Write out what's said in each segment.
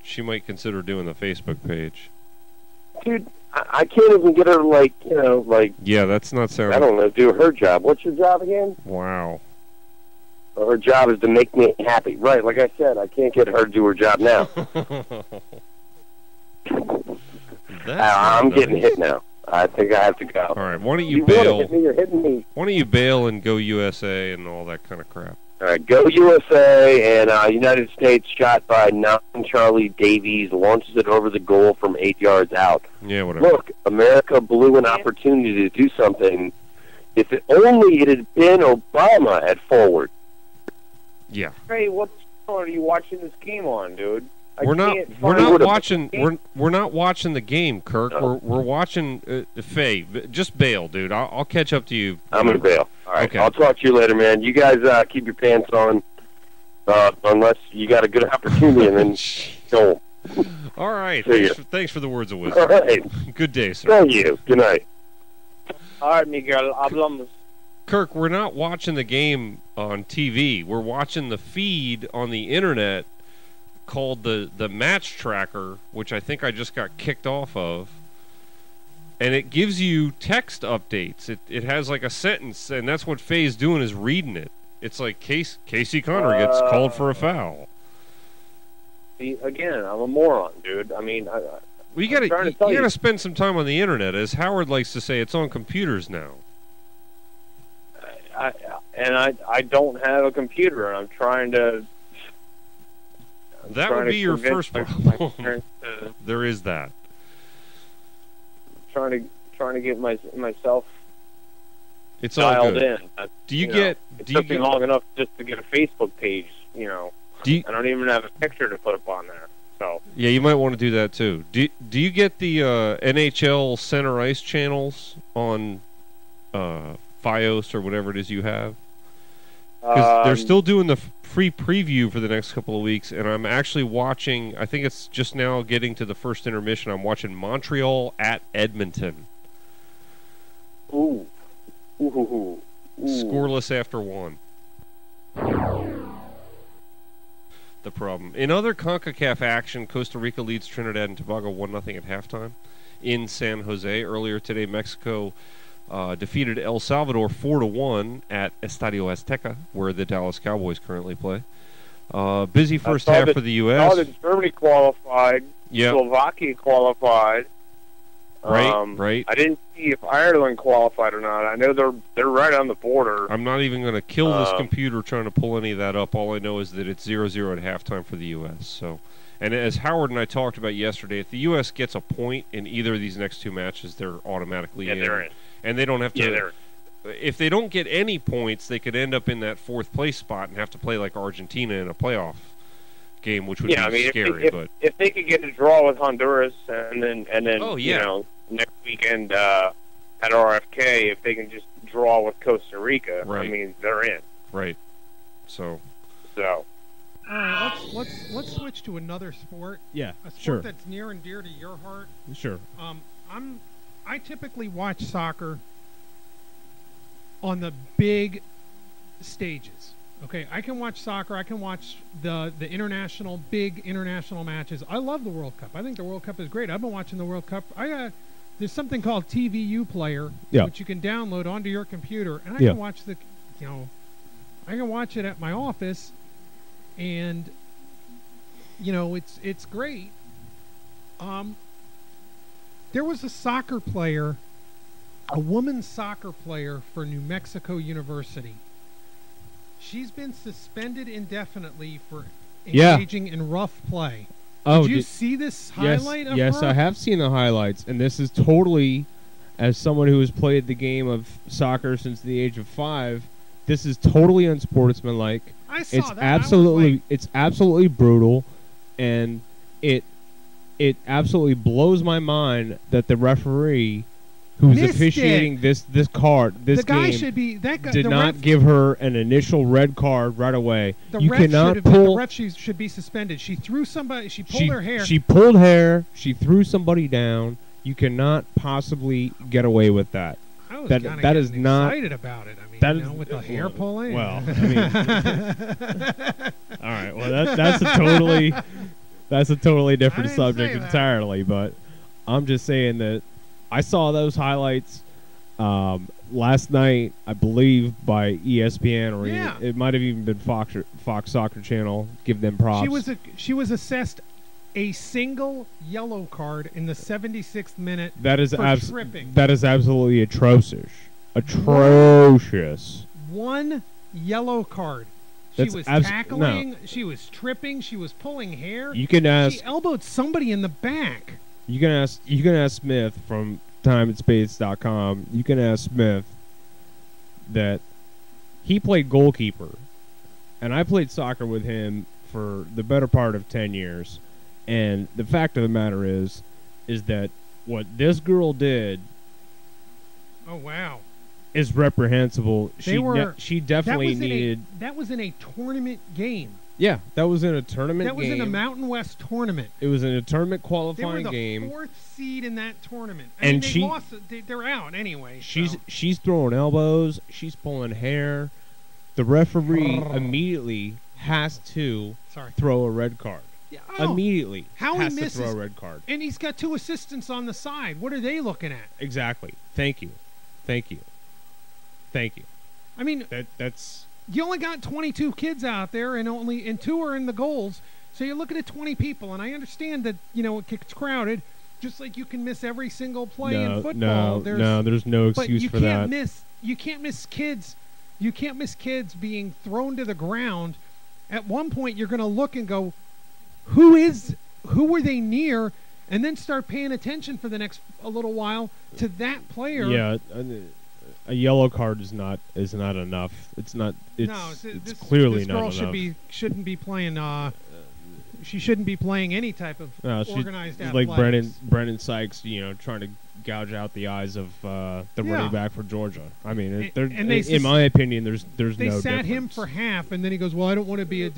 she might consider doing the Facebook page. Dude, I can't even get her to, Yeah, that's not sounding... I don't know, do her job. What's your job again? Wow. Well, her job is to make me happy. Right, like I said, I can't get her to do her job now. I'm getting hit now. I think I have to go. All right, why don't you bail? Hit me, you're hitting me. Why don't you bail and go USA and all that kind of crap? All right, go USA, and United States shot by 9 Charlie Davies, launches it over the goal from 8 yards out. Yeah, whatever. Look, America blew an opportunity to do something. If it had been Obama at forward. Yeah. Hey, what channel are you watching this game on, dude? We're not watching the game, Kirk. No. We're watching Faye. Just bail, dude. I'll catch up to you. I'm gonna bail. All right. Okay. I'll talk to you later, man. You guys keep your pants on, unless you got a good opportunity, and then go. All right. See Thanks for the words of wisdom. All right. Good day, sir. Thank you. Good night. All right, Miguel. Hablamos. Kirk, we're not watching the game on TV. We're watching the feed on the internet called the Match Tracker, which I think I just got kicked off of. And it gives you text updates. It has like a sentence, and that's what Faye's doing, is reading it. It's like Casey Conner gets called for a foul. See, again, I'm a moron, dude. I mean, you gotta spend some time on the internet. As Howard likes to say, it's on computers now. I don't have a computer, and I'm trying to... That would be your first problem. There is that. Trying to get myself it's all dialed good. in. It took me long enough just to get a Facebook page. I don't even have a picture to put up on there. So yeah, you might want to do that too. Do you get the NHL Center Ice channels on Fios or whatever it is you have? Because they're still doing the free preview for the next couple of weeks, and I'm actually watching, I think it's just now getting to the first intermission, I'm watching Montreal at Edmonton. Ooh. Scoreless after 1. The problem. In other CONCACAF action, Costa Rica leads Trinidad and Tobago 1-0 at halftime in San Jose. Earlier today, Mexico defeated El Salvador 4-1 at Estadio Azteca, where the Dallas Cowboys currently play. Busy first half for the U.S. I saw that Germany qualified. Yep. Slovakia qualified. Right. I didn't see if Ireland qualified or not. I know they're right on the border. I'm not even going to kill this computer trying to pull any of that up. All I know is that it's 0-0 at halftime for the U.S. So, and as Howard and I talked about yesterday, if the U.S. gets a point in either of these next two matches, they're automatically in. They're in. And they don't have to... If they don't get any points, they could end up in that fourth place spot and have to play like Argentina in a playoff game, which would be scary. If they could get a draw with Honduras and then next weekend at RFK, if they can just draw with Costa Rica, right. I mean, they're in. Right. So. All right, let's switch to another sport. Yeah, a sport sure. that's near and dear to your heart. Sure. I typically watch soccer on the big stages. Okay, I can watch soccer. I can watch the big international matches. I love the World Cup. I think the World Cup is great. I've been watching the World Cup. There's something called TVU Player, which you can download onto your computer, and I can watch I can watch it at my office, and it's great. There was a woman soccer player for New Mexico University. She's been suspended indefinitely for engaging in rough play. Did you see this highlight of her? Yes, I have seen the highlights, and this is totally, as someone who has played the game of soccer since the age of 5, this is totally unsportsmanlike. I saw that. It's absolutely brutal, and it absolutely blows my mind that the referee who's officiating this game did not give her an initial red card right away. The ref should be suspended. She threw somebody. She pulled her hair. She pulled hair. She threw somebody down. You cannot possibly get away with that. I was that is not excited about it. I mean, with the hair pulling. Well, I mean, all right. Well, that's a totally. That's a totally different subject entirely, but I'm just saying that I saw those highlights last night, I believe, by ESPN, or it might have even been Fox Soccer Channel. Give them props. She was assessed a single yellow card in the 76th minute. That is tripping. That is absolutely atrocious. Atrocious. One yellow card. She was tackling. No. She was tripping. She was pulling hair. You can ask. She elbowed somebody in the back. You can ask Smith from TimeandSpace.com. You can ask Smith that he played goalkeeper, and I played soccer with him for the better part of 10 years. And the fact of the matter is that what this girl did. Oh wow. Is reprehensible. She definitely needed. That was in a tournament game. Yeah, that was in a tournament game. That was in a Mountain West tournament. It was in a tournament qualifying game. They were the 4th seed in that tournament. I mean, they lost. They're out anyway. She's throwing elbows. She's pulling hair. The referee immediately has to throw a red card. Immediately has to throw a red card. And he's got 2 assistants on the side. What are they looking at? Exactly. Thank you. I mean, that's. You only got 22 kids out there, and 2 are in the goals. So you're looking at 20 people, and I understand that it gets crowded, just like you can miss every single play in football. There's no excuse for that. You can't miss kids. You can't miss kids being thrown to the ground. At one point, you're going to look and go, who were they near, and then start paying attention for the next a little while to that player. Yeah. A yellow card is not enough. It's not. It's clearly not enough. This girl shouldn't be playing. She shouldn't be playing any type of organized athletics. Like Brendan Sykes, trying to gouge out the eyes of the running back for Georgia. I mean, in my opinion, there's no difference. They sat him for half, and then he goes, "Well, I don't want to be a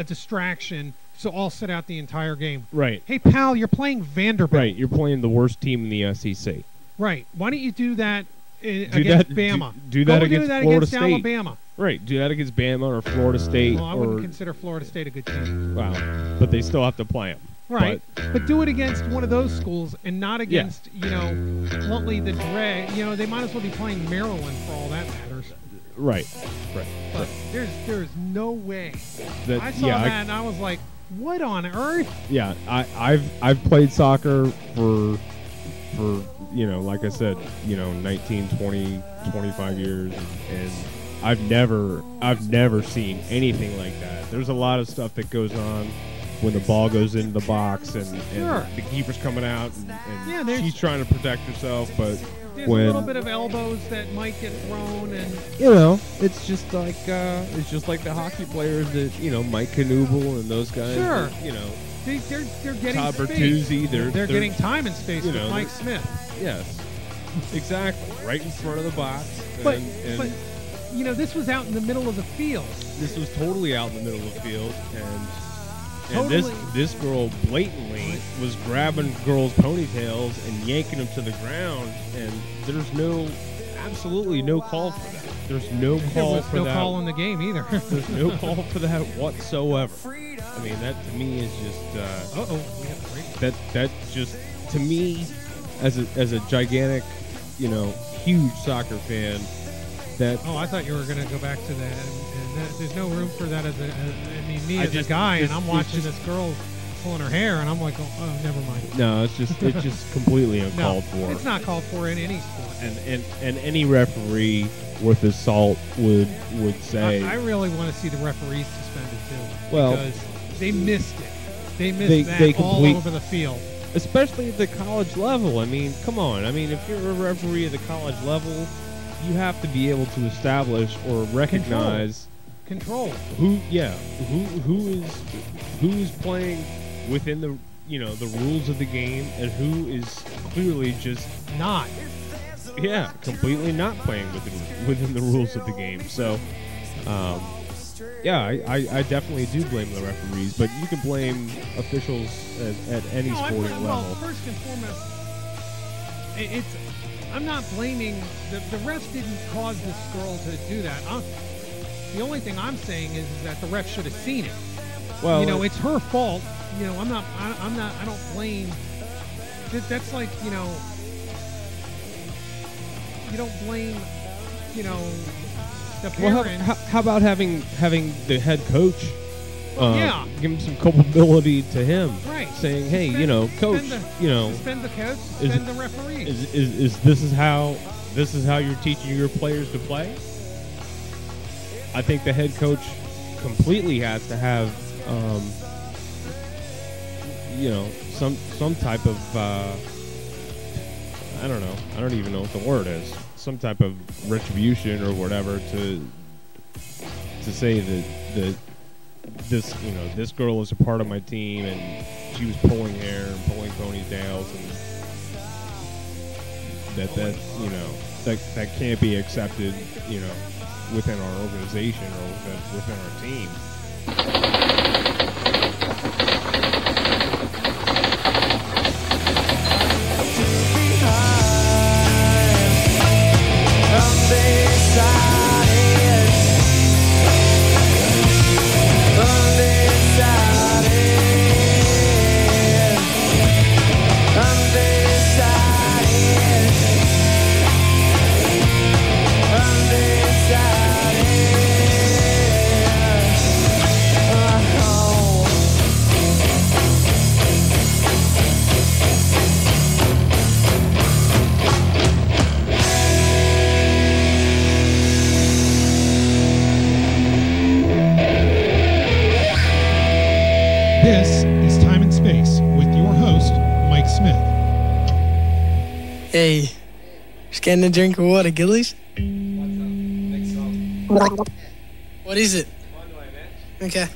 distraction." So I'll sit out the entire game. Right. Hey, pal, you're playing Vanderbilt. Right. You're playing the worst team in the SEC. Right. Why don't you do that against Bama? Do that against Florida State. Alabama. Right. Do that against Bama or Florida State. Well, I wouldn't consider Florida State a good team. Wow. But they still have to play them. Right. But do it against one of those schools and not against, bluntly the drag. They might as well be playing Maryland for all that matters. Right. But there's no way. I saw that and I was like, what on earth? Yeah, I've played soccer for like I said, 19, 20, 25 years, and I've never seen anything like that. There's a lot of stuff that goes on when the ball goes into the box and the keeper's coming out and she's trying to protect herself, but there's a little bit of elbows that might get thrown, and it's just like the hockey players that Mike Knuble and those guys. Sure, that, they're getting Todd space. Bertuzzi, they're getting time and space with Mike Smith. Yes, exactly, right in front of the box. But this was out in the middle of the field. This was totally out in the middle of the field, and this girl blatantly was grabbing girls' ponytails and yanking them to the ground, and there's absolutely no call for that. There's no call for that. No call in the game either. There's no call for that whatsoever. I mean, that to me is just that just to me as a gigantic, huge soccer fan. I thought you were going to go back to that. And there's no room for that as a guy, and I'm watching this girl pulling her hair, and I'm like, oh, never mind. No, it's just completely uncalled for. It's not called for in any sport. And any referee worth his salt would say. I really want to see the referees suspended too. Well, because they missed it. They missed that all over the field. Especially at the college level. I mean, come on. I mean, if you're a referee at the college level, you have to be able to establish or recognize control. Who is playing within the the rules of the game and who is clearly just not. Yeah, completely not playing within the rules of the game. So, I definitely do blame the referees, but you can blame officials at any sporting level. Well, first and foremost, I'm not blaming the refs. Didn't cause this girl to do that. The only thing I'm saying is that the ref should have seen it. Well, it's her fault. I don't blame. That's like, you don't blame, the parents. Well, how about having the head coach? Give him some culpability to him. Right. Saying, hey, coach, suspend the coach, suspend the referee. This is how you're teaching your players to play? I think the head coach completely has to have, some type of, I don't know. I don't even know what the word is. Some type of retribution or whatever to say that this girl is a part of my team and she was pulling hair and pulling ponytails and that can't be accepted, within our organization or within our team. This is Time and Space with your host, Mike Smith. Hey, just getting a drink of what, a Gillies? What is it? Okay.